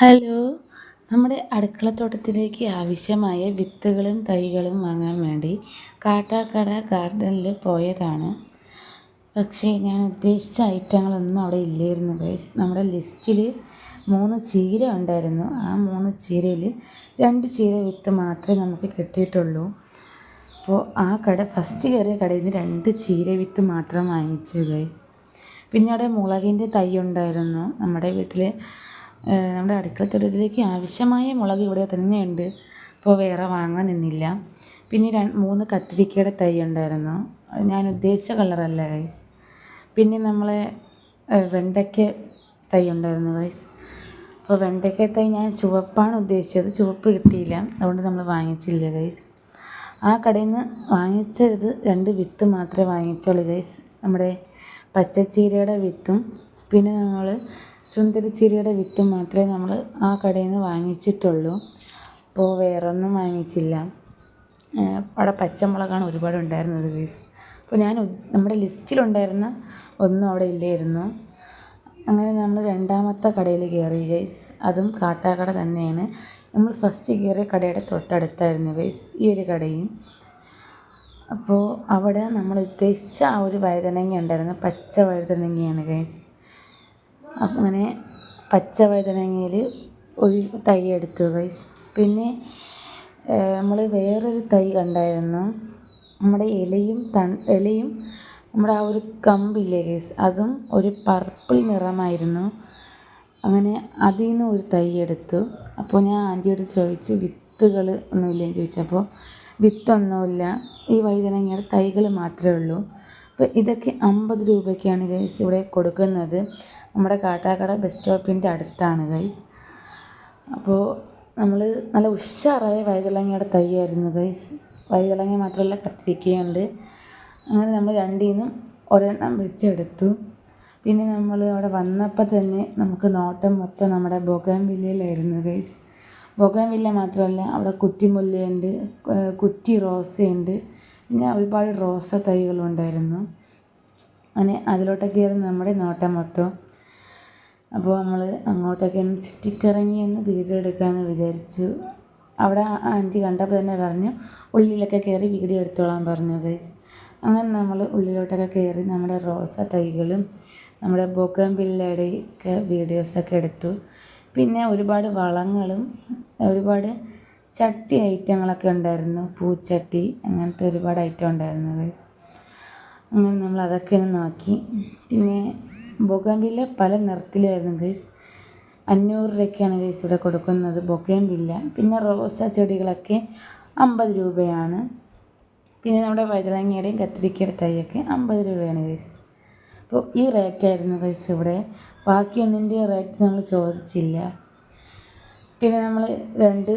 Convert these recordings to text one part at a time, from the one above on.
Hello, നമ്മുടെ അടുക്കളത്തോട്ടത്തിലേക്ക് ആവശ്യമായ വിത്തുകളും തൈകളും വാങ്ങാൻ വേണ്ടി കാട്ടാക്കട ഗാർഡനിൽ പോയതാണ്. പക്ഷേ ഞാൻ ഉദ്ദേശിച്ച ഐറ്റങ്ങളൊന്നും അവിടെ ഇല്ലായിരുന്നു ഗൈസ്. നമ്മുടെ ലിസ്റ്റിൽ 3 ചീര ഉണ്ടായിരുന്നു. ആ 3 ചീരയിൽ 2 ചീര വിത്ത് മാത്രമേ നമുക്ക് കിട്ടിയിട്ടുള്ളൂ. അപ്പോൾ ആ ഫസ്റ്റ് കയറിയ കടയിൽ നിന്ന് 2 ചീര വിത്ത് മാത്രം വാങ്ങിച്ചു ഗൈസ്. പിന്നെ അവിടെ മുളകിൻ്റെ തൈ ഉണ്ടായിരുന്നു. നമ്മുടെ വീട്ടിൽ നമ്മുടെ അടുക്കളത്തോട്ടത്തിലേക്ക് ആവശ്യമായ മുളക് ഇവിടെ തന്നെയുണ്ട്. അപ്പോൾ വേറെ വാങ്ങാൻ നിന്നില്ല. പിന്നെ 3 കത്തിരിക്കയുടെ തൈ ഉണ്ടായിരുന്നു. ഞാൻ ഉദ്ദേശിച്ച കളറല്ല ഗൈസ്. പിന്നെ നമ്മളെ വെണ്ടയ്ക്ക തൈ ഉണ്ടായിരുന്നു ഗൈസ്. അപ്പോൾ വെണ്ടയ്ക്ക തൈ ഞാൻ ചുവപ്പാണ് ഉദ്ദേശിച്ചത്, ചുവപ്പ് കിട്ടിയില്ല, അതുകൊണ്ട് നമ്മൾ വാങ്ങിച്ചില്ല ഗൈസ്. ആ കടയിൽ നിന്ന് വാങ്ങിച്ചത് 2 വിത്ത് മാത്രമേ വാങ്ങിച്ചുള്ളൂ ഗൈസ്. നമ്മുടെ പച്ചച്ചീരയുടെ വിത്തും പിന്നെ നമ്മൾ സുന്ദരച്ചീരയുടെ വിത്തും മാത്രമേ നമ്മൾ ആ കടയിൽ നിന്ന് വാങ്ങിച്ചിട്ടുള്ളൂ. അപ്പോൾ വേറൊന്നും വാങ്ങിച്ചില്ല. അവിടെ പച്ചമുളകാണ് ഒരുപാട് ഉണ്ടായിരുന്നത് ഗൈസ്. അപ്പോൾ നമ്മുടെ ലിസ്റ്റിലുണ്ടായിരുന്ന ഒന്നും അവിടെ ഇല്ലായിരുന്നു. അങ്ങനെ നമ്മൾ രണ്ടാമത്തെ കടയിൽ കയറി ഗൈസ്. അതും കാട്ടാക്കട തന്നെയാണ്. നമ്മൾ ഫസ്റ്റ് കയറിയ കടയുടെ തൊട്ടടുത്തായിരുന്നു ഗൈസ് ഈ ഒരു കടയും. അപ്പോൾ അവിടെ നമ്മൾ ഉദ്ദേശിച്ച ആ ഒരു വഴുതനങ്ങ ഉണ്ടായിരുന്നു. പച്ച വഴുതനങ്ങയാണ് ഗൈസ്. അങ്ങനെ പച്ച വഴുതനങ്ങയിൽ ഒരു തൈ എടുത്തു ഗൈസ്. പിന്നെ നമ്മൾ വേറൊരു തൈ കണ്ടായിരുന്നു. നമ്മുടെ ഇലയും നമ്മുടെ ആ ഒരു കമ്പില്ലേ ഗൈസ്, അതും ഒരു പർപ്പിൾ നിറമായിരുന്നു. അങ്ങനെ അതിൽ നിന്ന് ഒരു തൈ എടുത്തു. അപ്പോൾ ഞാൻ ആൻറ്റിയോട് ചോദിച്ചു വിത്തുകൾ ഒന്നുമില്ലെന്ന് ചോദിച്ചപ്പോൾ വിത്തൊന്നുമില്ല, ഈ വഴുതനങ്ങയുടെ തൈകൾ മാത്രമേ ഉള്ളൂ. അപ്പോൾ ഇതൊക്കെ 50 രൂപയ്ക്കാണ് ഗൈസ് ഇവിടെ കൊടുക്കുന്നത്. നമ്മുടെ കാട്ടാക്കട ബസ് സ്റ്റോപ്പിൻ്റെ അടുത്താണ് ഗൈസ്. അപ്പോൾ നമ്മൾ നല്ല ഉഷാറായ വഴുതനങ്ങയുടെ തൈയായിരുന്നു ഗൈസ്. വഴുതനങ്ങ മാത്രമല്ല കത്തിരിക്കയുണ്ട്. അങ്ങനെ നമ്മൾ രണ്ടിൽ നിന്നും ഒരെണ്ണം വെച്ചെടുത്തു. പിന്നെ നമ്മൾ അവിടെ വന്നപ്പോൾ തന്നെ നമുക്ക് നോട്ടം മൊത്തം നമ്മുടെ ബൊഗൻവില്ലയിലായിരുന്നു ഗൈസ്. ബൊഗൻവില്ല മാത്രമല്ല, അവിടെ കുറ്റിമുല്ലയുണ്ട്, കുറ്റി റോസയുണ്ട്, പിന്നെ ഒരുപാട് റോസ തൈകളുണ്ടായിരുന്നു. അങ്ങനെ അതിലോട്ടൊക്കെയായിരുന്നു നമ്മുടെ നോട്ടം മൊത്തം. അപ്പോൾ നമ്മൾ അങ്ങോട്ടൊക്കെ ഒന്ന് ചുറ്റിക്കറങ്ങി ഒന്ന് വീഡിയോ എടുക്കാമെന്ന് വിചാരിച്ചു. അവിടെ ആൻറ്റി കണ്ടപ്പോൾ തന്നെ പറഞ്ഞു ഉള്ളിലൊക്കെ കയറി വീഡിയോ എടുത്തോളാൻ പറഞ്ഞു ഗൈസ്. അങ്ങനെ നമ്മൾ ഉള്ളിലോട്ടൊക്കെ കയറി നമ്മുടെ റോസ തൈകളും നമ്മുടെ ബൊഗൻവില്ലയുടെയൊക്കെ വീഡിയോസൊക്കെ എടുത്തു. പിന്നെ ഒരുപാട് വളങ്ങളും ഒരുപാട് ചട്ടി ഐറ്റങ്ങളൊക്കെ ഉണ്ടായിരുന്നു. പൂച്ചട്ടി, അങ്ങനത്തെ ഒരുപാട് ഐറ്റം ഉണ്ടായിരുന്നു ഗൈസ്. അങ്ങനെ നമ്മൾ അതൊക്കെ ഒന്ന് നോക്കി. പിന്നെ ബൊഗൻവില്ല പല നിറത്തിലായിരുന്നു ഗൈസ്. 500 രൂപയ്ക്കാണ് ഗൈസ് ഇവിടെ കൊടുക്കുന്നത് ബൊഗൻവില്ല. പിന്നെ റോസ ചെടികളൊക്കെ 50 രൂപയാണ്. പിന്നെ നമ്മുടെ വഴുതനങ്ങയുടെയും കത്തിരിക്കയുടെ തൈയൊക്കെ 50 രൂപയാണ് ഗൈസ്. അപ്പോൾ ഈ റേറ്റായിരുന്നു ഗൈസ് ഇവിടെ. ബാക്കിയൊന്നിൻ്റെയും റേറ്റ് നമ്മൾ ചോദിച്ചില്ല. പിന്നെ നമ്മൾ 2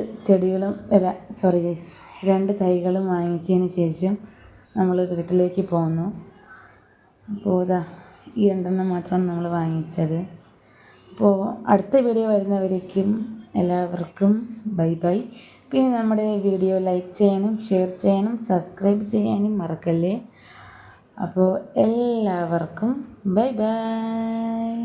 തൈകളും വാങ്ങിച്ചതിന് ശേഷം നമ്മൾ വീട്ടിലേക്ക് പോന്നു. അപ്പോൾ ഈ 2 മാത്രമാണ് നമ്മൾ വാങ്ങിച്ചത്. അപ്പോൾ അടുത്ത വീഡിയോ വരുന്നവരേക്കും എല്ലാവർക്കും ബൈ ബൈ. പിന്നെ നമ്മുടെ വീഡിയോ ലൈക്ക് ചെയ്യാനും ഷെയർ ചെയ്യാനും സബ്സ്ക്രൈബ് ചെയ്യാനും മറക്കല്ലേ. അപ്പോൾ എല്ലാവർക്കും ബൈ ബൈ.